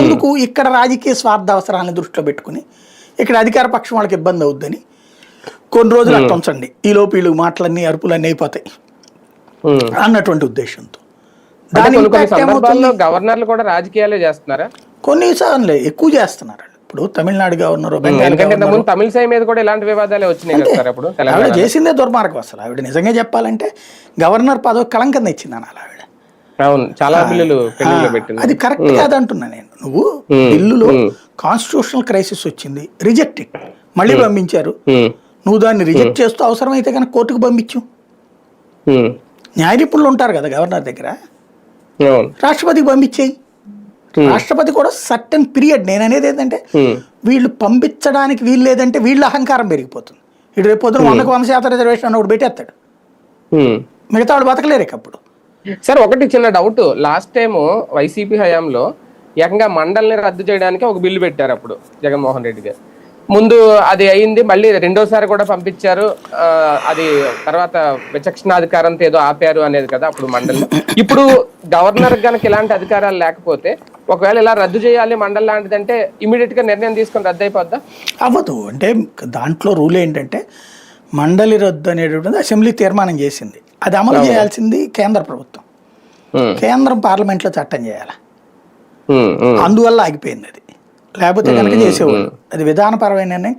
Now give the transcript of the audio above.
ఎందుకు ఇక్కడ రాజకీయ స్వార్థ అవసరాలను దృష్టిలో పెట్టుకుని ఇక్కడ అధికార పక్షం వాళ్ళకి ఇబ్బంది అవుద్దని కొన్ని రోజులు అట్లా ఉంచండి, ఈలోపు వీళ్ళు మాటలన్నీ అరుపులన్నీ అయిపోతాయి అన్నటువంటి ఉద్దేశంతో. దాని గవర్నర్లు కూడా రాజకీయాలే చేస్తున్నారా? కొన్నిసార్లు ఎక్కువ చేస్తున్నారు. ఇప్పుడు తమిళనాడు గవర్నర్ తమిళ సై మీద కూడా ఇలాంటి వివాదాలే వచ్చినాయి. ఆవిడ చేసిందే దుర్మార్గం. అసలు ఆవిడ నిజంగా చెప్పాలంటే గవర్నర్ పదవి కళంకం తెచ్చింది అనాలి ఆవిడ. చాలా బిల్లులు అది కరెక్ట్ కాదంటున్నా నేను. నువ్వు బిల్లులో కాన్స్టిట్యూషనల్ క్రైసిస్ వచ్చింది, రిజెక్ట్ ఇట్, మళ్ళీ పంపించారు. నువ్వు దాన్ని రిజెక్ట్ చేస్తూ అవసరమైతే కనుక కోర్టుకు పంపించు. న్యాయ నిపుణులు ఉంటారు కదా గవర్నర్ దగ్గర, రాష్ట్రపతికి పంపించేయి. రాష్ట్రపతి కూడా సర్టన్ పీరియడ్, నేను అనేది ఏంటంటే వీళ్ళు పంపించడానికి వీలు లేదంటే వీళ్ళ అహంకారం పెరిగిపోతుంది. ఇటు రేపు పొద్దున 100% రిజర్వేషన్ అని ఒకటి పెట్టేస్తాడు, మిగతా వాళ్ళు బతకలేరు అప్పుడు. సార్ ఒకటి చిన్న డౌట్, లాస్ట్ టైం వైసీపీ హయాంలో ఏకంగా మండలిని రద్దు చేయడానికి ఒక బిల్లు పెట్టారు అప్పుడు జగన్మోహన్ రెడ్డి గారు. ముందు అది అయింది, మళ్ళీ రెండోసారి కూడా పంపించారు. అది తర్వాత విచక్షణాధికారంతో ఏదో ఆపారు అనేది కదా అప్పుడు మండలి. ఇప్పుడు గవర్నర్ గనక ఇలాంటి అధికారాలు లేకపోతే ఒకవేళ ఇలా రద్దు చేయాలి మండలి లాంటిదంటే ఇమీడియట్ గా నిర్ణయం తీసుకొని రద్దు అయిపోద్దా? అవ్వదు. అంటే దాంట్లో రూల్ ఏంటంటే మండలి రద్దు అనేటువంటిది అసెంబ్లీ తీర్మానం చేసింది, అది అమలు చేయాల్సింది కేంద్ర ప్రభుత్వం. కేంద్రం పార్లమెంట్లో చట్టం చేయాలి, అందువల్ల ఆగిపోయింది అది. లేకపోతే కనుక చేసేవాళ్ళు. అది విధానపరమైన నిర్ణయం.